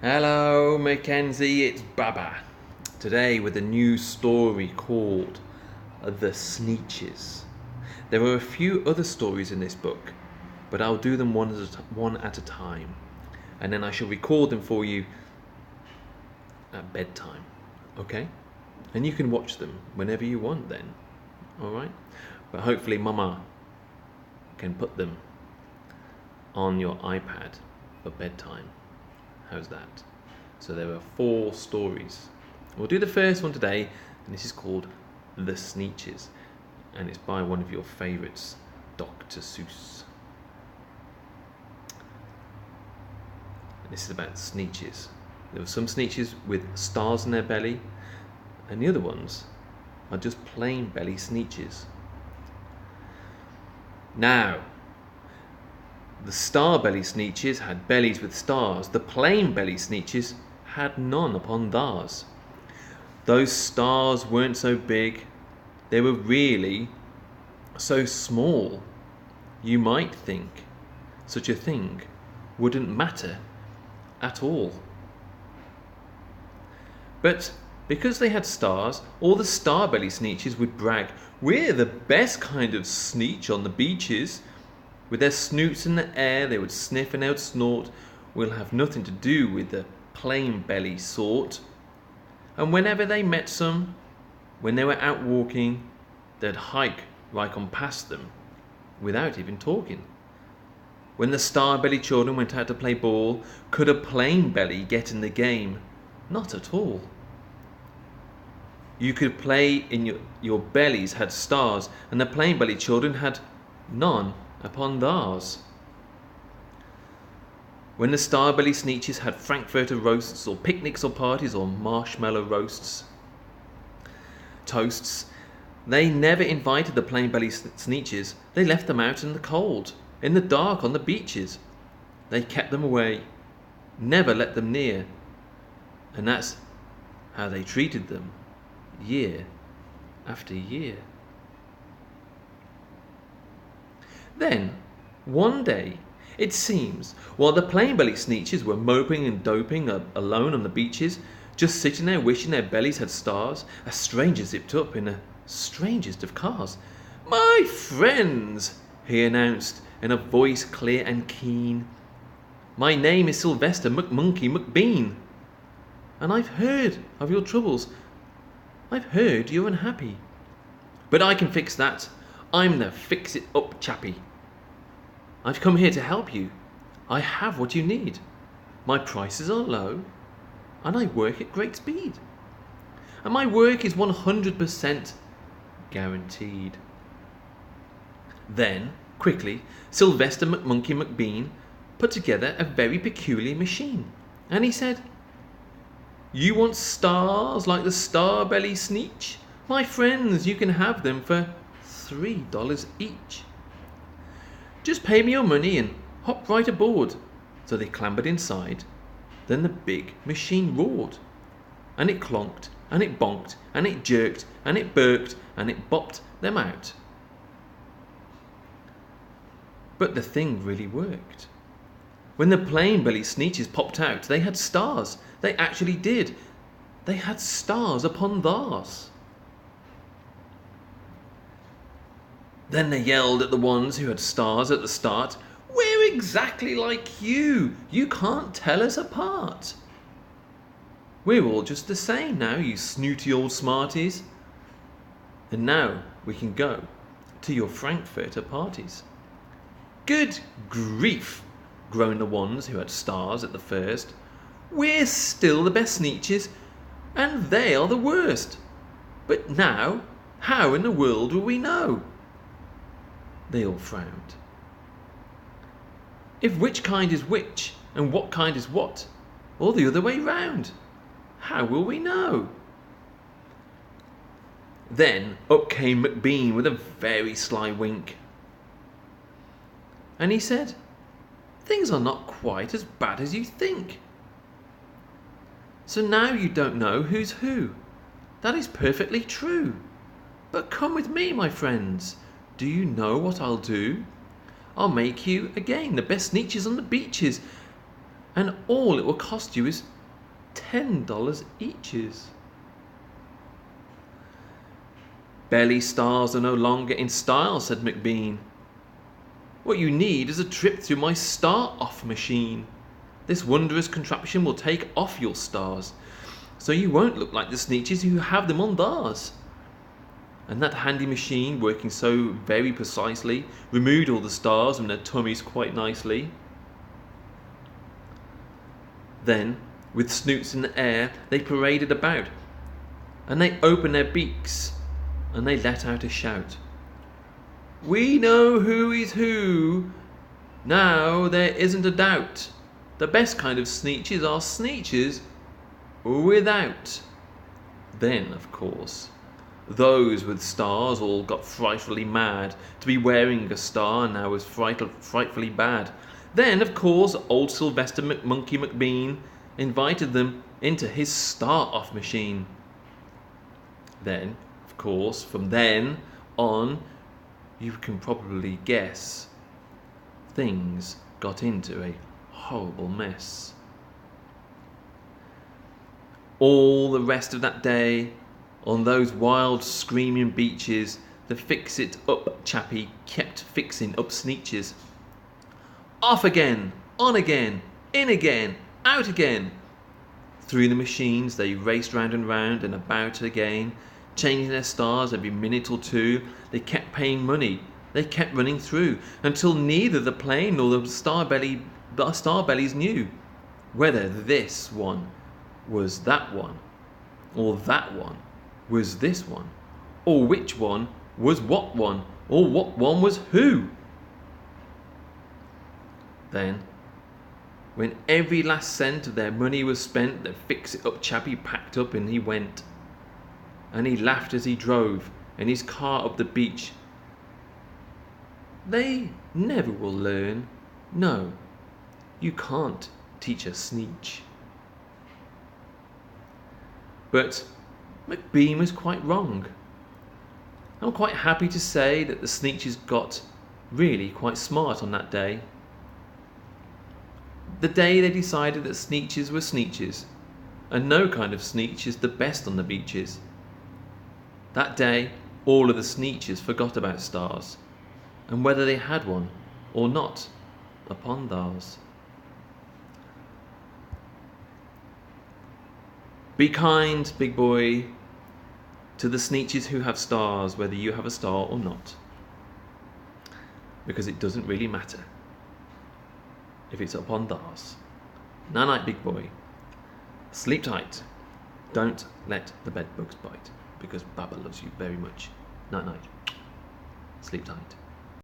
Hello, Mackenzie, it's Baba. Today with a new story called The Sneetches. There are a few other stories in this book, but I'll do them one at a time, and then I shall record them for you at bedtime, okay? And you can watch them whenever you want then, alright? But hopefully Mama can put them on your iPad for bedtime. How's that? So there are 4 stories. We'll do the first one today, and this is called The Sneetches, and it's by one of your favourites, Dr. Seuss. And this is about Sneetches. There were some Sneetches with stars in their belly, and the other ones are just plain belly Sneetches. Now, the star belly Sneetches had bellies with stars. The plain belly Sneetches had none upon theirs. Those stars weren't so big. They were really so small. You might think such a thing wouldn't matter at all. But because they had stars, all the star belly Sneetches would brag, "We're the best kind of Sneetch on the beaches." With their snoots in the air, they would sniff and they would snort. "We'll have nothing to do with the plain belly sort." And whenever they met some, when they were out walking, they'd hike right on past them without even talking. When the star belly children went out to play ball, could a plain belly get in the game? Not at all. You could play in your bellies had stars, and the plain belly children had none upon theirs. When the star belly Sneetches had Frankfurter roasts or picnics or parties or marshmallow toasts, they never invited the plain belly Sneetches. They left them out in the cold, in the dark, on the beaches. They kept them away, never let them near, and that's how they treated them year after year. Then, one day, it seems, while the plain belly Sneetches were moping and doping alone on the beaches, just sitting there wishing their bellies had stars, a stranger zipped up in the strangest of cars. "My friends," he announced in a voice clear and keen, "my name is Sylvester McMonkey McBean, and I've heard of your troubles. I've heard you're unhappy. But I can fix that. I'm the fix-it-up chappie. I've come here to help you. I have what you need. My prices are low, and I work at great speed. And my work is 100% guaranteed." Then, quickly, Sylvester McMonkey McBean put together a very peculiar machine, and he said, "You want stars like the star belly Sneetch? My friends, you can have them for $3 each. Just pay me your money and hop right aboard." So they clambered inside. Then the big machine roared, and it clonked, and it bonked, and it jerked, and it burked, and it bopped them out. But the thing really worked. When the plain belly Sneetches popped out, they had stars. They actually did. They had stars upon theirs. Then they yelled at the ones who had stars at the start, "We're exactly like you. You can't tell us apart. We're all just the same now, you snooty old smarties. And now we can go to your Frankfurter parties." "Good grief," groaned the ones who had stars at the first. "We're still the best Sneetches, and they are the worst. But now, how in the world will we know?" They all frowned. "If which kind is which, and what kind is what, or the other way round, how will we know?" Then up came McBean with a very sly wink, and he said, "Things are not quite as bad as you think. So now you don't know who's who. That is perfectly true. But come with me, my friends. Do you know what I'll do? I'll make you again the best Sneetches on the beaches, and all it will cost you is $10 eaches. Belly stars are no longer in style, said McBean. What you need is a trip through my star-off machine. This wondrous contraption will take off your stars, so you won't look like the Sneetches who have them on theirs. And that handy machine, working so very precisely, removed all the stars from their tummies quite nicely. Then, with snoots in the air, they paraded about, and they opened their beaks, and they let out a shout. We know who is who, now there isn't a doubt. The best kind of Sneetches are Sneetches without. Then, of course, those with stars all got frightfully mad. To be wearing a star now was frightfully bad. Then, of course, old Sylvester McMonkey McBean invited them into his star-off machine. Then, of course, from then on, you can probably guess, things got into a horrible mess. All the rest of that day, on those wild screaming beaches, the fix-it-up chappie kept fixing up Sneetches. Off again, on again, in again, out again. Through the machines they raced round and round and about again, changing their stars every minute or two. They kept paying money, they kept running through, until neither the plane nor the starbellies knew whether this one was that one, or that one was this one, or which one was what one, or what one was who. Then, when every last cent of their money was spent, the fix-it-up chappie packed up and he went. And he laughed as he drove in his car up the beach. They never will learn. No, you can't teach a Sneetch. But McBean was quite wrong. I'm quite happy to say that the Sneetches got really quite smart on that day. The day they decided that Sneetches were Sneetches, and no kind of Sneetch is the best on the beaches. That day, all of the Sneetches forgot about stars, and whether they had one or not upon theirs. Be kind, big boy, to the Sneetches who have stars, whether you have a star or not, because it doesn't really matter if it's upon theirs. Night-night, big boy. Sleep tight. Don't let the bedbugs bite, because Baba loves you very much. Night-night. Sleep tight.